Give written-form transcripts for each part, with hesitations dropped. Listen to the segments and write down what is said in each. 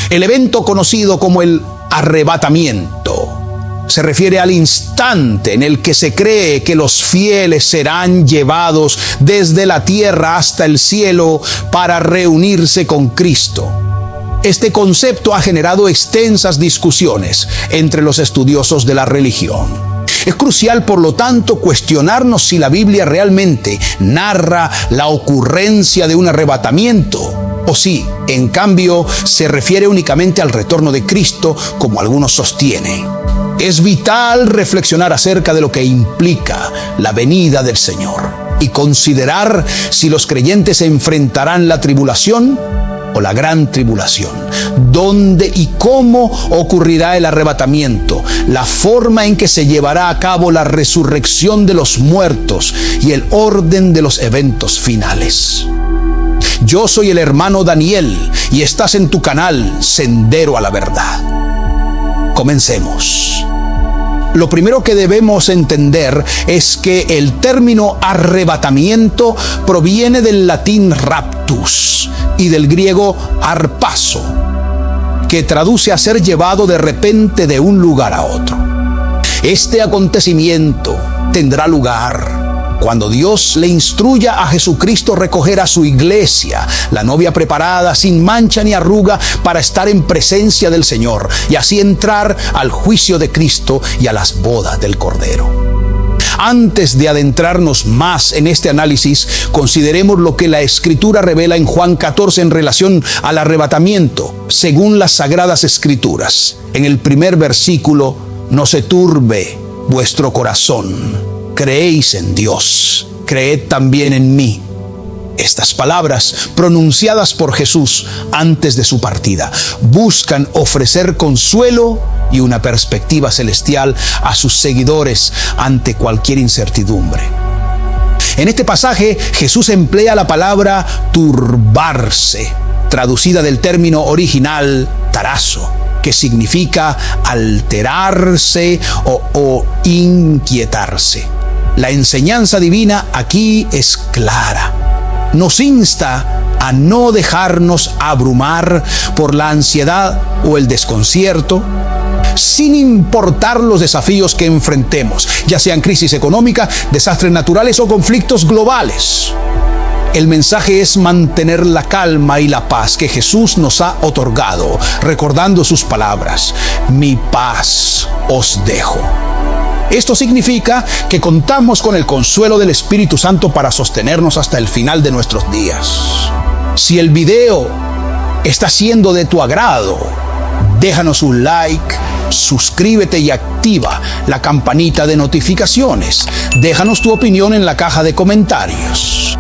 El evento conocido como el arrebatamiento se refiere al instante en el que se cree que los fieles serán llevados desde la tierra hasta el cielo para reunirse con Cristo. Este concepto ha generado extensas discusiones entre los estudiosos de la religión. Es crucial, por lo tanto, cuestionarnos si la Biblia realmente narra la ocurrencia de un arrebatamiento o si, en cambio, se refiere únicamente al retorno de Cristo, como algunos sostienen. Es vital reflexionar acerca de lo que implica la venida del Señor y considerar si los creyentes enfrentarán la tribulación o la gran tribulación, dónde y cómo ocurrirá el arrebatamiento, la forma en que se llevará a cabo la resurrección de los muertos y el orden de los eventos finales. Yo soy el hermano Daniel y estás en tu canal Sendero a la Verdad. Comencemos. Lo primero que debemos entender es que el término arrebatamiento proviene del latín raptus y del griego harpazo, que traduce a ser llevado de repente de un lugar a otro. Este acontecimiento tendrá lugar cuando Dios le instruya a Jesucristo recoger a su iglesia, la novia preparada, sin mancha ni arruga, para estar en presencia del Señor y así entrar al juicio de Cristo y a las bodas del Cordero. Antes de adentrarnos más en este análisis, consideremos lo que la Escritura revela en Juan 14 en relación al arrebatamiento, según las Sagradas Escrituras. En el primer versículo: no se turbe vuestro corazón. Creéis en Dios, creed también en mí. Estas palabras, pronunciadas por Jesús antes de su partida, buscan ofrecer consuelo y una perspectiva celestial a sus seguidores ante cualquier incertidumbre. En este pasaje, Jesús emplea la palabra turbarse, traducida del término original tarazo, que significa alterarse o inquietarse. La enseñanza divina aquí es clara. Nos insta a no dejarnos abrumar por la ansiedad o el desconcierto, sin importar los desafíos que enfrentemos, ya sean crisis económica, desastres naturales o conflictos globales. El mensaje es mantener la calma y la paz que Jesús nos ha otorgado, recordando sus palabras: mi paz os dejo. Esto significa que contamos con el consuelo del Espíritu Santo para sostenernos hasta el final de nuestros días. Si el video está siendo de tu agrado, déjanos un like, suscríbete y activa la campanita de notificaciones. Déjanos tu opinión en la caja de comentarios.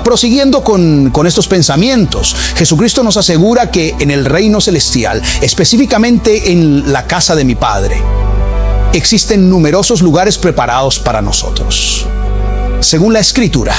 Prosiguiendo con estos pensamientos, Jesucristo nos asegura que en el reino celestial, específicamente en la casa de mi Padre, existen numerosos lugares preparados para nosotros. Según la Escritura,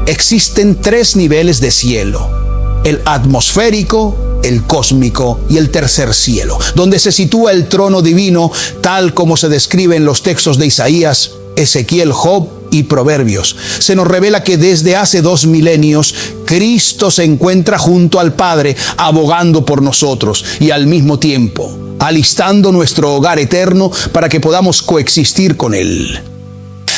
existen 3 niveles de cielo: el atmosférico, el cósmico y el tercer cielo, donde se sitúa el trono divino, tal como se describe en los textos de Isaías, Ezequiel, Job y Proverbios. Se nos revela que desde hace 2 milenios, Cristo se encuentra junto al Padre, abogando por nosotros y al mismo tiempo alistando nuestro hogar eterno para que podamos coexistir con Él.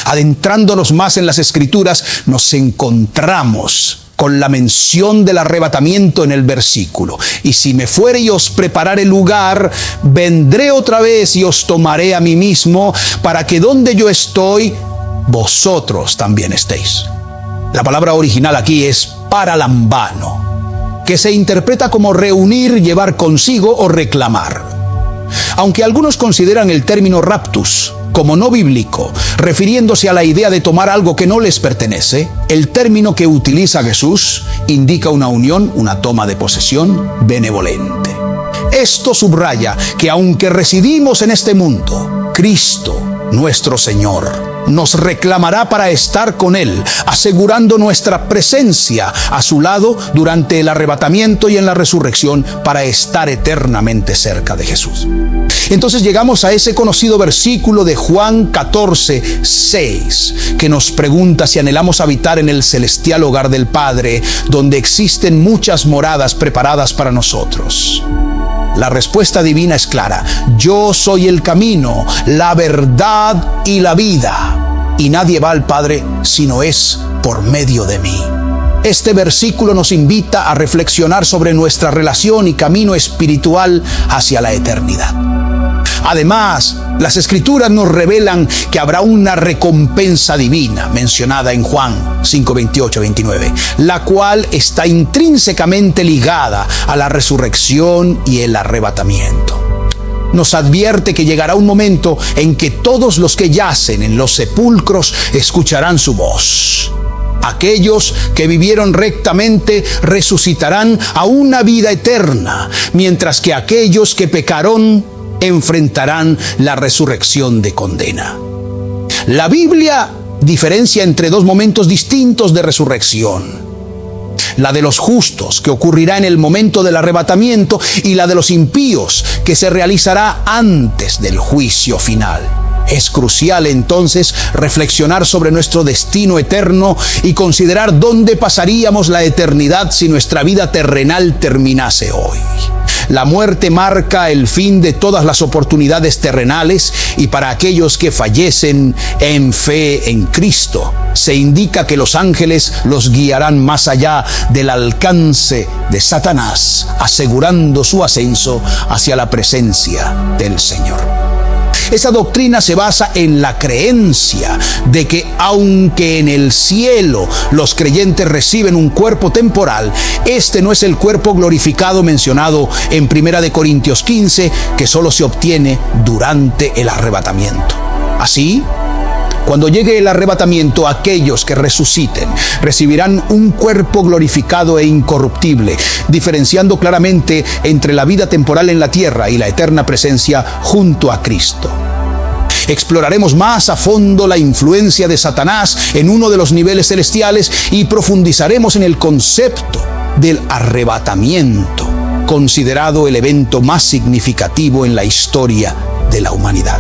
Adentrándonos más en las Escrituras, nos encontramos con la mención del arrebatamiento en el versículo: y si me fuere y os preparare lugar, vendré otra vez y os tomaré a mí mismo, para que donde yo estoy, vosotros también estéis. La palabra original aquí es paralambano, que se interpreta como reunir, llevar consigo o reclamar. Aunque algunos consideran el término raptus como no bíblico, refiriéndose a la idea de tomar algo que no les pertenece, el término que utiliza Jesús indica una unión, una toma de posesión benevolente. Esto subraya que aunque residimos en este mundo, Cristo, nuestro Señor, nos reclamará para estar con Él, asegurando nuestra presencia a su lado durante el arrebatamiento y en la resurrección, para estar eternamente cerca de Jesús. Entonces llegamos a ese conocido versículo de Juan 14, 6, que nos pregunta si anhelamos habitar en el celestial hogar del Padre, donde existen muchas moradas preparadas para nosotros. La respuesta divina es clara: yo soy el camino, la verdad y la vida, y nadie va al Padre si no es por medio de mí. Este versículo nos invita a reflexionar sobre nuestra relación y camino espiritual hacia la eternidad. Además, las Escrituras nos revelan que habrá una recompensa divina mencionada en Juan 5:28-29, la cual está intrínsecamente ligada a la resurrección y el arrebatamiento. Nos advierte que llegará un momento en que todos los que yacen en los sepulcros escucharán su voz. Aquellos que vivieron rectamente resucitarán a una vida eterna, mientras que aquellos que pecaron enfrentarán la resurrección de condena. La Biblia diferencia entre dos momentos distintos de resurrección: la de los justos, que ocurrirá en el momento del arrebatamiento, y la de los impíos, que se realizará antes del juicio final. Es crucial entonces reflexionar sobre nuestro destino eterno y considerar dónde pasaríamos la eternidad si nuestra vida terrenal terminase hoy. La muerte marca el fin de todas las oportunidades terrenales, y para aquellos que fallecen en fe en Cristo, se indica que los ángeles los guiarán más allá del alcance de Satanás, asegurando su ascenso hacia la presencia del Señor. Esa doctrina se basa en la creencia de que aunque en el cielo los creyentes reciben un cuerpo temporal, este no es el cuerpo glorificado mencionado en 1 Corintios 15, que solo se obtiene durante el arrebatamiento. Así, cuando llegue el arrebatamiento, aquellos que resuciten recibirán un cuerpo glorificado e incorruptible, diferenciando claramente entre la vida temporal en la tierra y la eterna presencia junto a Cristo. Exploraremos más a fondo la influencia de Satanás en uno de los niveles celestiales y profundizaremos en el concepto del arrebatamiento, considerado el evento más significativo en la historia de la humanidad.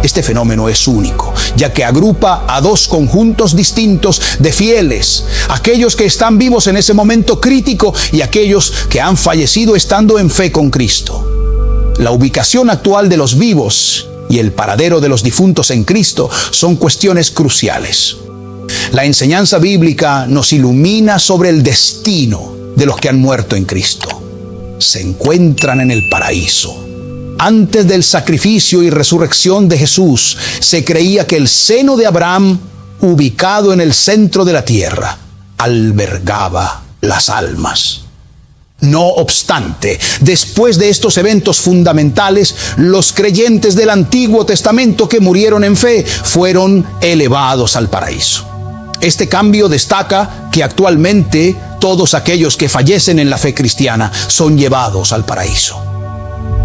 Este fenómeno es único, ya que agrupa a dos conjuntos distintos de fieles: aquellos que están vivos en ese momento crítico y aquellos que han fallecido estando en fe con Cristo. La ubicación actual de los vivos y el paradero de los difuntos en Cristo son cuestiones cruciales. La enseñanza bíblica nos ilumina sobre el destino de los que han muerto en Cristo. Se encuentran en el paraíso. Antes del sacrificio y resurrección de Jesús, se creía que el seno de Abraham, ubicado en el centro de la tierra, albergaba las almas. No obstante, después de estos eventos fundamentales, los creyentes del Antiguo Testamento que murieron en fe fueron elevados al paraíso. Este cambio destaca que actualmente todos aquellos que fallecen en la fe cristiana son llevados al paraíso,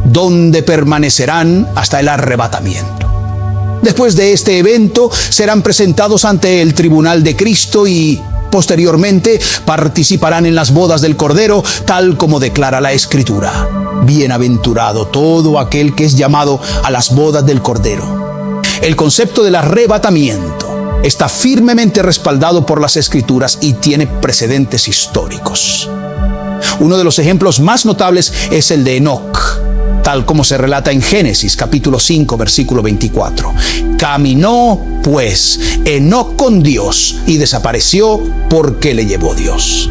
donde permanecerán hasta el arrebatamiento. Después de este evento, serán presentados ante el tribunal de Cristo y posteriormente participarán en las bodas del Cordero, tal como declara la Escritura: bienaventurado todo aquel que es llamado a las bodas del Cordero. El concepto del arrebatamiento está firmemente respaldado por las Escrituras y tiene precedentes históricos. Uno de los ejemplos más notables es el de Enoc, tal como se relata en Génesis capítulo 5, versículo 24. Caminó pues Enoc con Dios y desapareció porque le llevó Dios.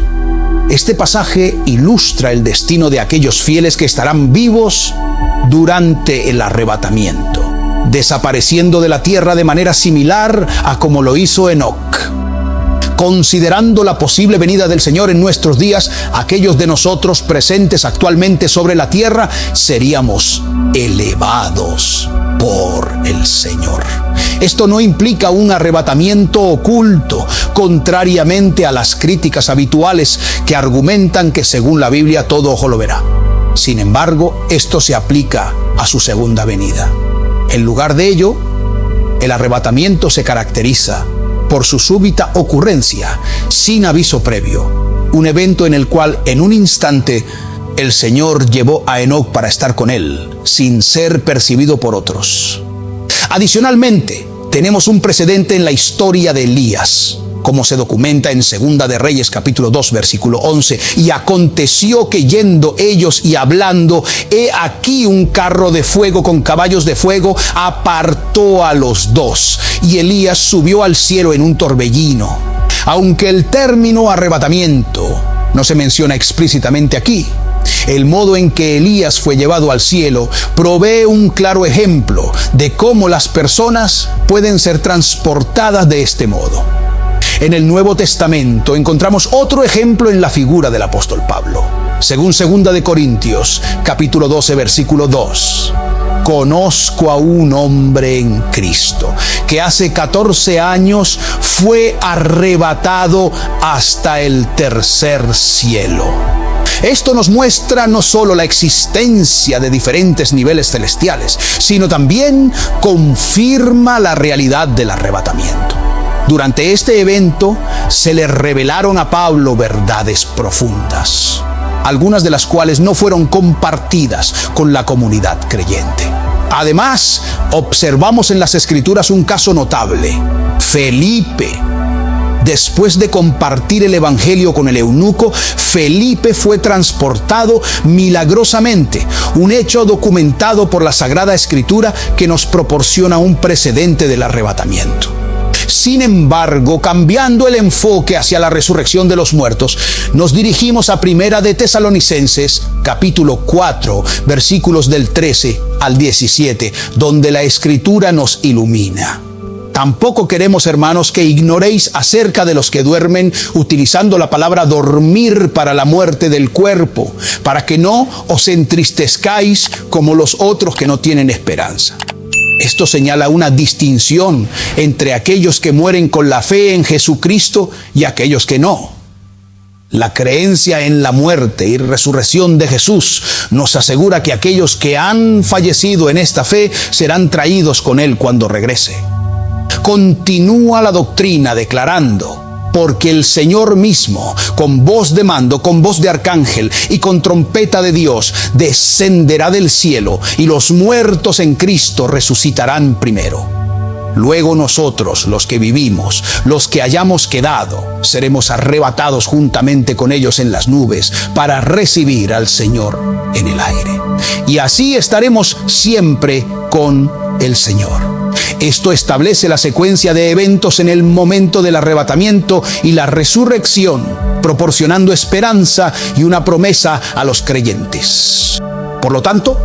Este pasaje ilustra el destino de aquellos fieles que estarán vivos durante el arrebatamiento, desapareciendo de la tierra de manera similar a como lo hizo Enoc. Considerando la posible venida del Señor en nuestros días, aquellos de nosotros presentes actualmente sobre la tierra seríamos elevados por el Señor. Esto no implica un arrebatamiento oculto, contrariamente a las críticas habituales que argumentan que según la Biblia todo ojo lo verá. Sin embargo, esto se aplica a su segunda venida. En lugar de ello, el arrebatamiento se caracteriza por su súbita ocurrencia, sin aviso previo, un evento en el cual en un instante el Señor llevó a Enoc para estar con él, sin ser percibido por otros. Adicionalmente, tenemos un precedente en la historia de Elías, como se documenta en Segunda de Reyes, capítulo 2, versículo 11. Y aconteció que yendo ellos y hablando, he aquí un carro de fuego con caballos de fuego apartó a los dos, y Elías subió al cielo en un torbellino. Aunque el término arrebatamiento no se menciona explícitamente aquí, el modo en que Elías fue llevado al cielo provee un claro ejemplo de cómo las personas pueden ser transportadas de este modo. En el Nuevo Testamento encontramos otro ejemplo en la figura del apóstol Pablo. Según 2 de Corintios, capítulo 12, versículo 2. Conozco a un hombre en Cristo que hace 14 años fue arrebatado hasta el tercer cielo. Esto nos muestra no solo la existencia de diferentes niveles celestiales, sino también confirma la realidad del arrebatamiento. Durante este evento se le revelaron a Pablo verdades profundas, algunas de las cuales no fueron compartidas con la comunidad creyente. Además, observamos en las Escrituras un caso notable. Felipe, después de compartir el evangelio con el eunuco, Felipe fue transportado milagrosamente, un hecho documentado por la Sagrada Escritura que nos proporciona un precedente del arrebatamiento. Sin embargo, cambiando el enfoque hacia la resurrección de los muertos, nos dirigimos a Primera de Tesalonicenses, capítulo 4, versículos del 13 al 17, donde la Escritura nos ilumina. Tampoco queremos, hermanos, que ignoréis acerca de los que duermen, utilizando la palabra dormir para la muerte del cuerpo, para que no os entristezcáis como los otros que no tienen esperanza. Esto señala una distinción entre aquellos que mueren con la fe en Jesucristo y aquellos que no. La creencia en la muerte y resurrección de Jesús nos asegura que aquellos que han fallecido en esta fe serán traídos con Él cuando regrese. Continúa la doctrina declarando: porque el Señor mismo, con voz de mando, con voz de arcángel y con trompeta de Dios, descenderá del cielo, y los muertos en Cristo resucitarán primero. Luego nosotros, los que vivimos, los que hayamos quedado, seremos arrebatados juntamente con ellos en las nubes para recibir al Señor en el aire. Y así estaremos siempre con el Señor. Esto establece la secuencia de eventos en el momento del arrebatamiento y la resurrección, proporcionando esperanza y una promesa a los creyentes. Por lo tanto,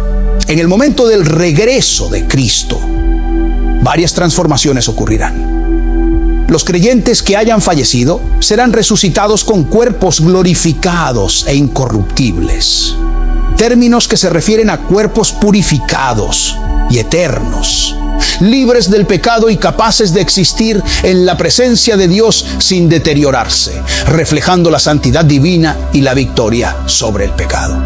en el momento del regreso de Cristo, varias transformaciones ocurrirán. Los creyentes que hayan fallecido serán resucitados con cuerpos glorificados e incorruptibles. Términos que se refieren a cuerpos purificados y eternos, libres del pecado y capaces de existir en la presencia de Dios sin deteriorarse, reflejando la santidad divina y la victoria sobre el pecado.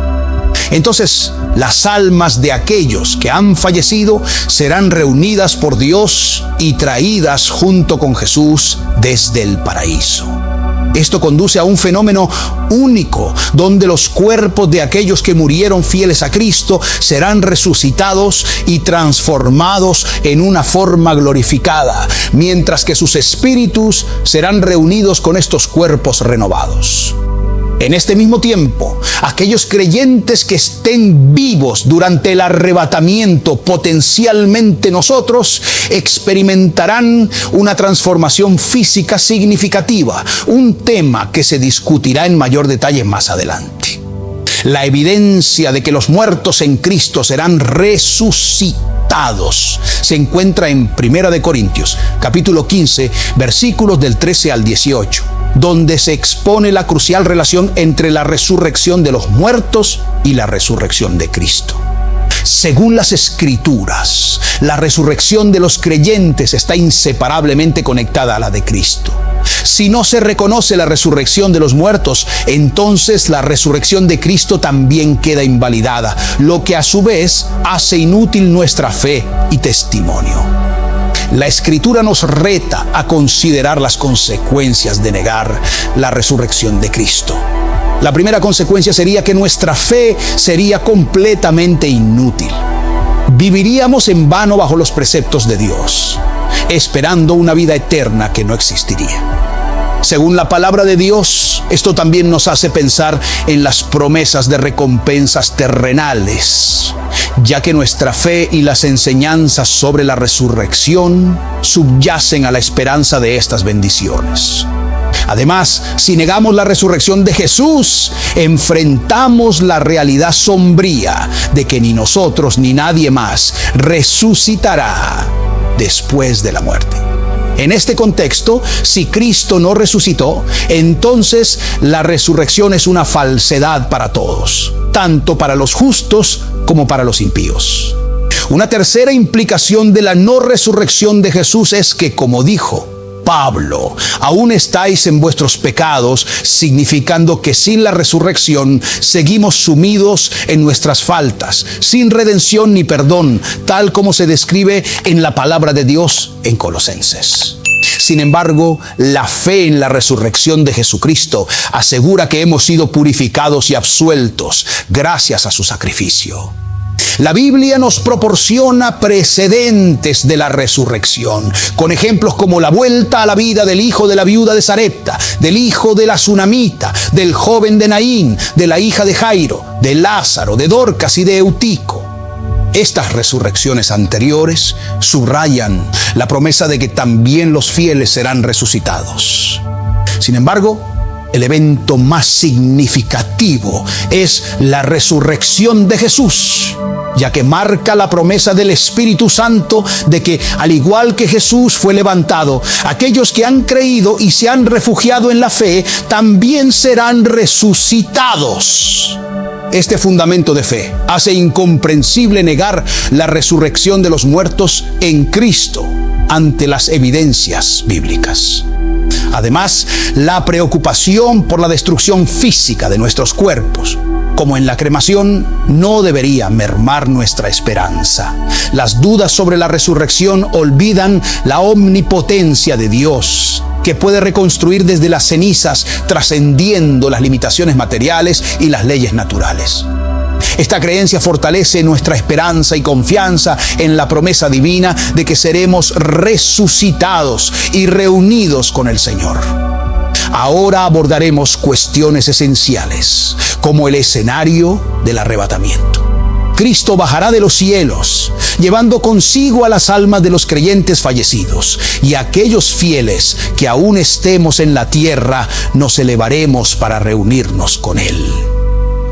Entonces, las almas de aquellos que han fallecido serán reunidas por Dios y traídas junto con Jesús desde el paraíso. Esto conduce a un fenómeno único, donde los cuerpos de aquellos que murieron fieles a Cristo serán resucitados y transformados en una forma glorificada, mientras que sus espíritus serán reunidos con estos cuerpos renovados. En este mismo tiempo, aquellos creyentes que estén vivos durante el arrebatamiento, potencialmente nosotros, experimentarán una transformación física significativa, un tema que se discutirá en mayor detalle más adelante. La evidencia de que los muertos en Cristo serán resucitados se encuentra en 1 de Corintios, capítulo 15, versículos del 13 al 18. Donde se expone la crucial relación entre la resurrección de los muertos y la resurrección de Cristo. Según las Escrituras, la resurrección de los creyentes está inseparablemente conectada a la de Cristo. Si no se reconoce la resurrección de los muertos, entonces la resurrección de Cristo también queda invalidada, lo que a su vez hace inútil nuestra fe y testimonio. La Escritura nos reta a considerar las consecuencias de negar la resurrección de Cristo. La primera consecuencia sería que nuestra fe sería completamente inútil. Viviríamos en vano bajo los preceptos de Dios. esperando una vida eterna que no existiría. Según la palabra de Dios, esto también nos hace pensar en las promesas de recompensas terrenales, ya que nuestra fe y las enseñanzas sobre la resurrección subyacen a la esperanza de estas bendiciones. Además, si negamos la resurrección de Jesús, enfrentamos la realidad sombría de que ni nosotros ni nadie más resucitará después de la muerte. En este contexto, si Cristo no resucitó, entonces la resurrección es una falsedad para todos, tanto para los justos como para los impíos. Una tercera implicación de la no resurrección de Jesús es que, como dijo Pablo, aún estáis en vuestros pecados, significando que sin la resurrección seguimos sumidos en nuestras faltas, sin redención ni perdón, tal como se describe en la palabra de Dios en Colosenses. Sin embargo, la fe en la resurrección de Jesucristo asegura que hemos sido purificados y absueltos gracias a su sacrificio. La Biblia nos proporciona precedentes de la resurrección, con ejemplos como la vuelta a la vida del hijo de la viuda de Sarepta, del hijo de la Sunamita, del joven de Naín, de la hija de Jairo, de Lázaro, de Dorcas y de Eutico. Estas resurrecciones anteriores subrayan la promesa de que también los fieles serán resucitados. Sin embargo, el evento más significativo es la resurrección de Jesús, ya que marca la promesa del Espíritu Santo de que, al igual que Jesús fue levantado, aquellos que han creído y se han refugiado en la fe también serán resucitados. Este fundamento de fe hace incomprensible negar la resurrección de los muertos en Cristo ante las evidencias bíblicas. Además, la preocupación por la destrucción física de nuestros cuerpos, como en la cremación, no debería mermar nuestra esperanza. Las dudas sobre la resurrección olvidan la omnipotencia de Dios, que puede reconstruir desde las cenizas, trascendiendo las limitaciones materiales y las leyes naturales. Esta creencia fortalece nuestra esperanza y confianza en la promesa divina de que seremos resucitados y reunidos con el Señor. Ahora abordaremos cuestiones esenciales, como el escenario del arrebatamiento. Cristo bajará de los cielos, llevando consigo a las almas de los creyentes fallecidos, y aquellos fieles que aún estemos en la tierra, nos elevaremos para reunirnos con Él.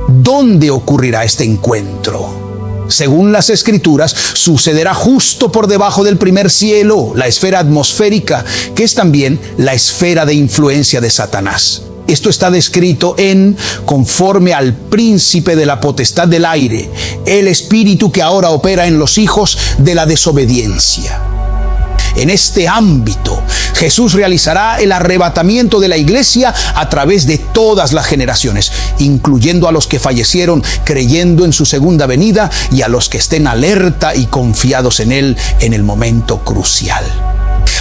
¿Dónde ocurrirá este encuentro? Según las Escrituras, sucederá justo por debajo del primer cielo, la esfera atmosférica, que es también la esfera de influencia de Satanás. Esto está descrito en conforme al príncipe de la potestad del aire, el espíritu que ahora opera en los hijos de la desobediencia. En este ámbito, Jesús realizará el arrebatamiento de la iglesia a través de todas las generaciones, incluyendo a los que fallecieron creyendo en su segunda venida y a los que estén alerta y confiados en Él en el momento crucial.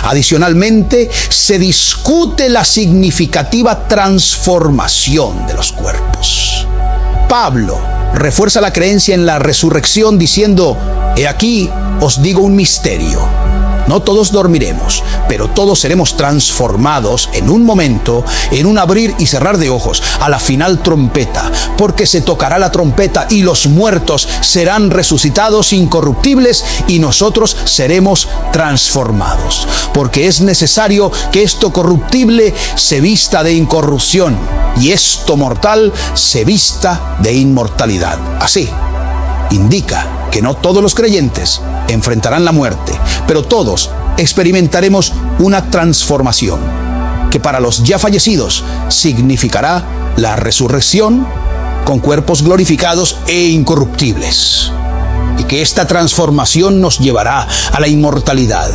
Adicionalmente, se discute la significativa transformación de los cuerpos. Pablo refuerza la creencia en la resurrección diciendo: «He aquí, os digo un misterio. No todos dormiremos, pero todos seremos transformados en un momento, en un abrir y cerrar de ojos, a la final trompeta, porque se tocará la trompeta y los muertos serán resucitados incorruptibles y nosotros seremos transformados. Porque es necesario que esto corruptible se vista de incorrupción y esto mortal se vista de inmortalidad». Así, indica que no todos los creyentes enfrentarán la muerte, pero todos experimentaremos una transformación que para los ya fallecidos significará la resurrección con cuerpos glorificados e incorruptibles, y que esta transformación nos llevará a la inmortalidad.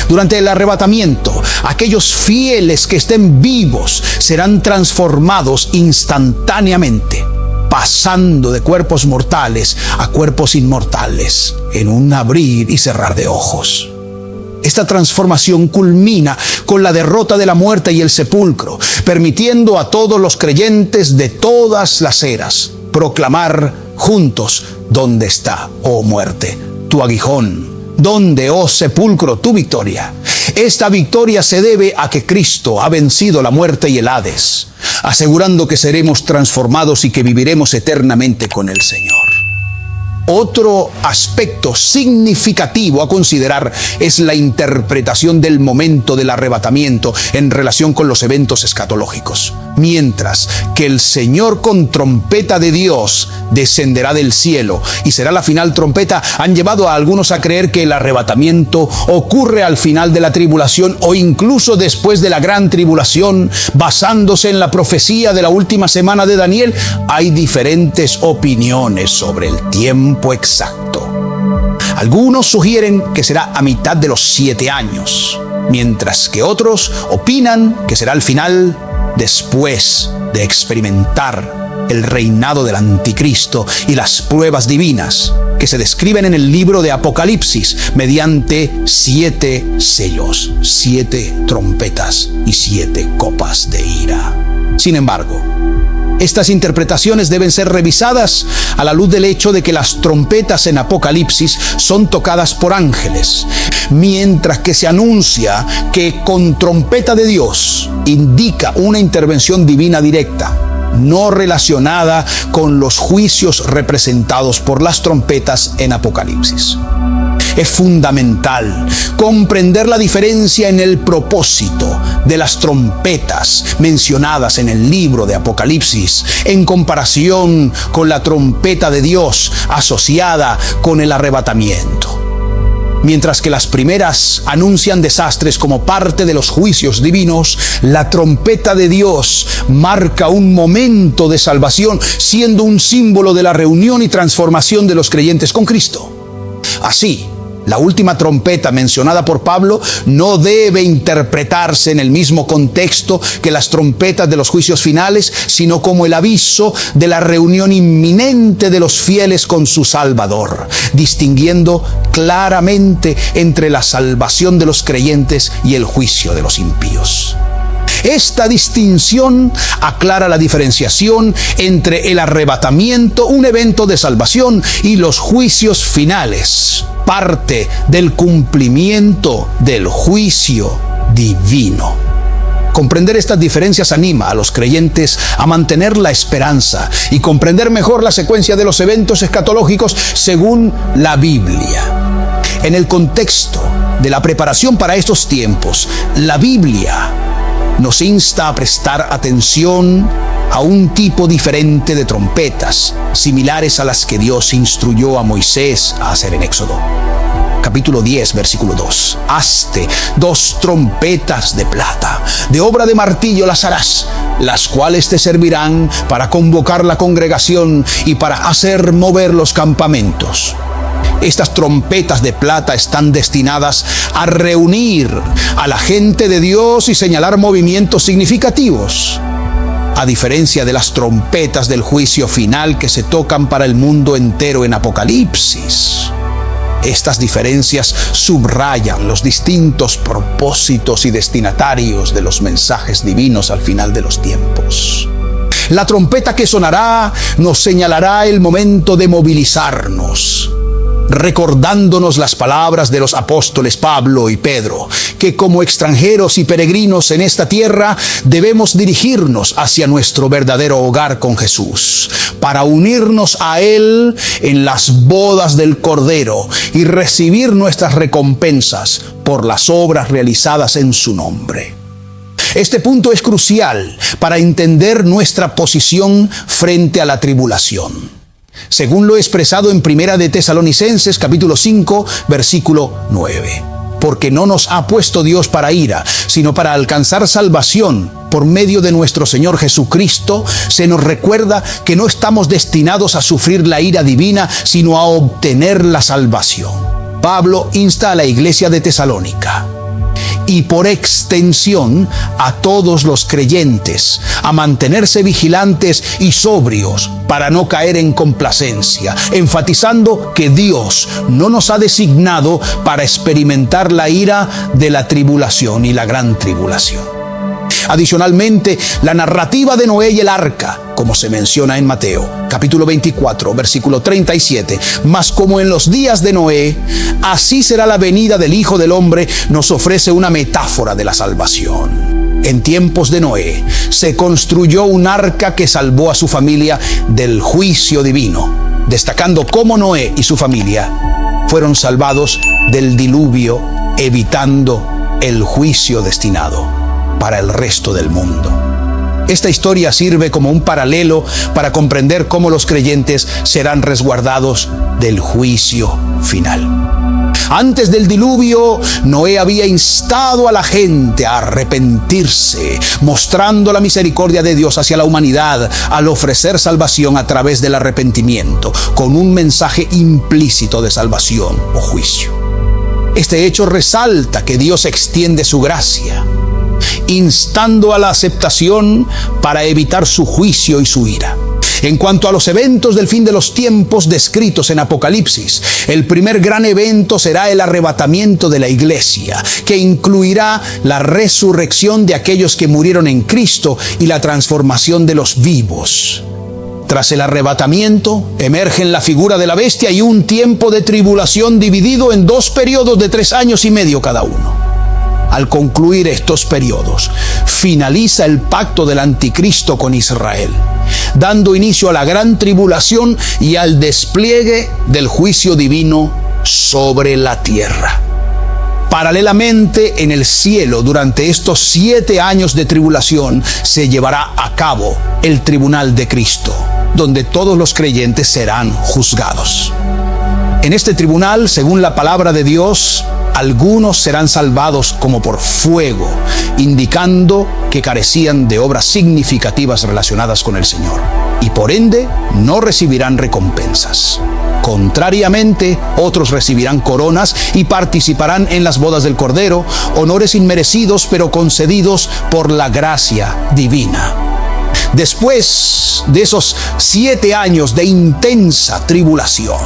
Durante el arrebatamiento, aquellos fieles que estén vivos serán transformados instantáneamente, pasando de cuerpos mortales a cuerpos inmortales, en un abrir y cerrar de ojos. Esta transformación culmina con la derrota de la muerte y el sepulcro, permitiendo a todos los creyentes de todas las eras proclamar juntos: «¿Dónde está, oh muerte, tu aguijón? ¿Dónde, oh sepulcro, tu victoria? Esta victoria se debe a que Cristo ha vencido la muerte y el Hades, asegurando que seremos transformados y que viviremos eternamente con el Señor. Otro aspecto significativo a considerar es la interpretación del momento del arrebatamiento en relación con los eventos escatológicos. Mientras que el Señor con trompeta de Dios descenderá del cielo y será la final trompeta, han llevado a algunos a creer que el arrebatamiento ocurre al final de la tribulación o incluso después de la gran tribulación. Basándose en la profecía de la última semana de Daniel, hay diferentes opiniones sobre el tiempo exacto. Algunos sugieren que será a mitad de los 7 años, mientras que otros opinan que será al final, después de experimentar el reinado del anticristo y las pruebas divinas que se describen en el libro de Apocalipsis mediante 7 sellos, 7 trompetas y 7 copas de ira. Sin embargo, estas interpretaciones deben ser revisadas a la luz del hecho de que las trompetas en Apocalipsis son tocadas por ángeles, mientras que se anuncia que con trompeta de Dios indica una intervención divina directa, no relacionada con los juicios representados por las trompetas en Apocalipsis. Es fundamental comprender la diferencia en el propósito de las trompetas mencionadas en el libro de Apocalipsis en comparación con la trompeta de Dios asociada con el arrebatamiento. Mientras que las primeras anuncian desastres como parte de los juicios divinos, la trompeta de Dios marca un momento de salvación, siendo un símbolo de la reunión y transformación de los creyentes con Cristo. Así, la última trompeta mencionada por Pablo no debe interpretarse en el mismo contexto que las trompetas de los juicios finales, sino como el aviso de la reunión inminente de los fieles con su Salvador, distinguiendo claramente entre la salvación de los creyentes y el juicio de los impíos. Esta distinción aclara la diferenciación entre el arrebatamiento, un evento de salvación, y los juicios finales, parte del cumplimiento del juicio divino. Comprender estas diferencias anima a los creyentes a mantener la esperanza y comprender mejor la secuencia de los eventos escatológicos según la Biblia. En el contexto de la preparación para estos tiempos, la Biblia nos insta a prestar atención a un tipo diferente de trompetas, similares a las que Dios instruyó a Moisés a hacer en Éxodo. Capítulo 10, versículo 2. Hazte 2 trompetas de plata, de obra de martillo las harás, las cuales te servirán para convocar la congregación y para hacer mover los campamentos. Estas trompetas de plata están destinadas a reunir a la gente de Dios y señalar movimientos significativos. A diferencia de las trompetas del juicio final que se tocan para el mundo entero en Apocalipsis, estas diferencias subrayan los distintos propósitos y destinatarios de los mensajes divinos al final de los tiempos. La trompeta que sonará nos señalará el momento de movilizarnos, recordándonos las palabras de los apóstoles Pablo y Pedro, que como extranjeros y peregrinos en esta tierra debemos dirigirnos hacia nuestro verdadero hogar con Jesús, para unirnos a Él en las bodas del Cordero y recibir nuestras recompensas por las obras realizadas en su nombre. Este punto es crucial para entender nuestra posición frente a la tribulación, según lo expresado en Primera de Tesalonicenses, capítulo 5, versículo 9. Porque no nos ha puesto Dios para ira, sino para alcanzar salvación por medio de nuestro Señor Jesucristo. Se nos recuerda que no estamos destinados a sufrir la ira divina, sino a obtener la salvación. Pablo insta a la iglesia de Tesalónica, y por extensión a todos los creyentes, a mantenerse vigilantes y sobrios para no caer en complacencia, enfatizando que Dios no nos ha designado para experimentar la ira de la tribulación y la gran tribulación. Adicionalmente, la narrativa de Noé y el arca como se menciona en Mateo, capítulo 24, versículo 37. Mas como en los días de Noé, así será la venida del Hijo del Hombre, nos ofrece una metáfora de la salvación. En tiempos de Noé se construyó un arca que salvó a su familia del juicio divino, destacando cómo Noé y su familia fueron salvados del diluvio, evitando el juicio destinado para el resto del mundo. Esta historia sirve como un paralelo para comprender cómo los creyentes serán resguardados del juicio final. Antes del diluvio, Noé había instado a la gente a arrepentirse, mostrando la misericordia de Dios hacia la humanidad al ofrecer salvación a través del arrepentimiento, con un mensaje implícito de salvación o juicio. Este hecho resalta que Dios extiende su gracia, instando a la aceptación para evitar su juicio y su ira. En cuanto a los eventos del fin de los tiempos descritos en Apocalipsis, el primer gran evento será el arrebatamiento de la iglesia, que incluirá la resurrección de aquellos que murieron en Cristo y la transformación de los vivos. Tras el arrebatamiento, emergen la figura de la bestia y un tiempo de tribulación dividido en 2 periodos de 3 años y medio cada uno. Al concluir estos periodos, finaliza el pacto del anticristo con Israel, dando inicio a la gran tribulación y al despliegue del juicio divino sobre la tierra. Paralelamente, en el cielo, durante estos 7 años de tribulación, se llevará a cabo el tribunal de Cristo, donde todos los creyentes serán juzgados. En este tribunal, según la palabra de Dios, algunos serán salvados como por fuego, indicando que carecían de obras significativas relacionadas con el Señor, y por ende no recibirán recompensas. Contrariamente, otros recibirán coronas y participarán en las bodas del Cordero, honores inmerecidos pero concedidos por la gracia divina. Después de esos 7 años de intensa tribulación,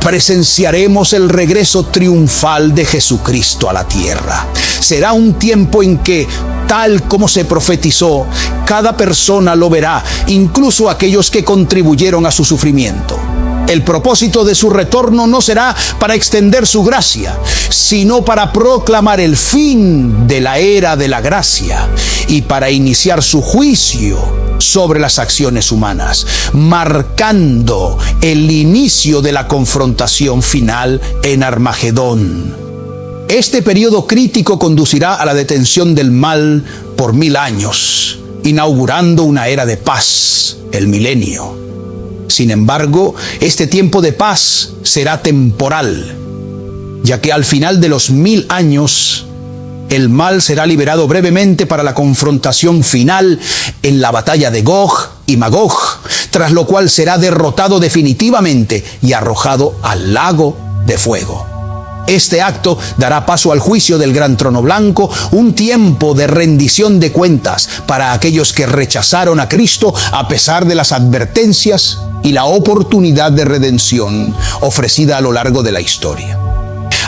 presenciaremos el regreso triunfal de Jesucristo a la tierra. Será un tiempo en que, tal como se profetizó, cada persona lo verá, incluso aquellos que contribuyeron a su sufrimiento. El propósito de su retorno no será para extender su gracia, sino para proclamar el fin de la era de la gracia y para iniciar su juicio sobre las acciones humanas, marcando el inicio de la confrontación final en Armagedón. Este periodo crítico conducirá a la detención del mal por 1000 años, inaugurando una era de paz, el milenio. Sin embargo, este tiempo de paz será temporal, ya que al final de los 1000 años, el mal será liberado brevemente para la confrontación final en la batalla de Gog y Magog, tras lo cual será derrotado definitivamente y arrojado al lago de fuego. Este acto dará paso al juicio del gran trono blanco, un tiempo de rendición de cuentas para aquellos que rechazaron a Cristo a pesar de las advertencias y la oportunidad de redención ofrecida a lo largo de la historia.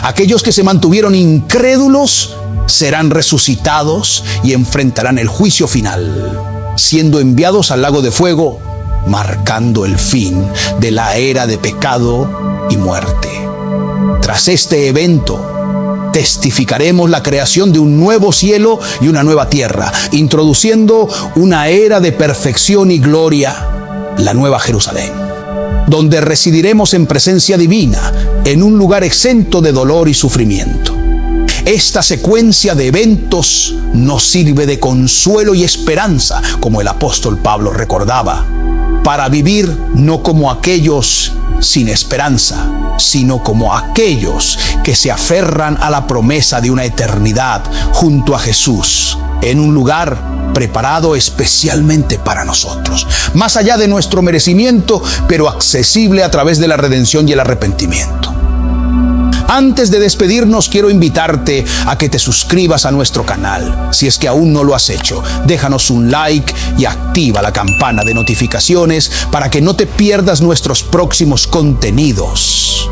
Aquellos que se mantuvieron incrédulos serán resucitados y enfrentarán el juicio final, siendo enviados al lago de fuego, marcando el fin de la era de pecado y muerte. Tras este evento, testificaremos la creación de un nuevo cielo y una nueva tierra, introduciendo una era de perfección y gloria, la Nueva Jerusalén, donde residiremos en presencia divina, en un lugar exento de dolor y sufrimiento. Esta secuencia de eventos nos sirve de consuelo y esperanza, como el apóstol Pablo recordaba, para vivir no como aquellos sin esperanza, sino como aquellos que se aferran a la promesa de una eternidad junto a Jesús, en un lugar preparado especialmente para nosotros, más allá de nuestro merecimiento, pero accesible a través de la redención y el arrepentimiento. Antes de despedirnos, quiero invitarte a que te suscribas a nuestro canal. Si es que aún no lo has hecho, déjanos un like y activa la campana de notificaciones para que no te pierdas nuestros próximos contenidos.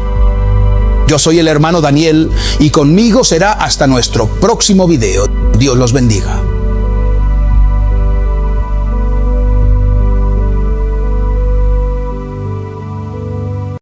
Yo soy el hermano Daniel y conmigo será hasta nuestro próximo video. Dios los bendiga.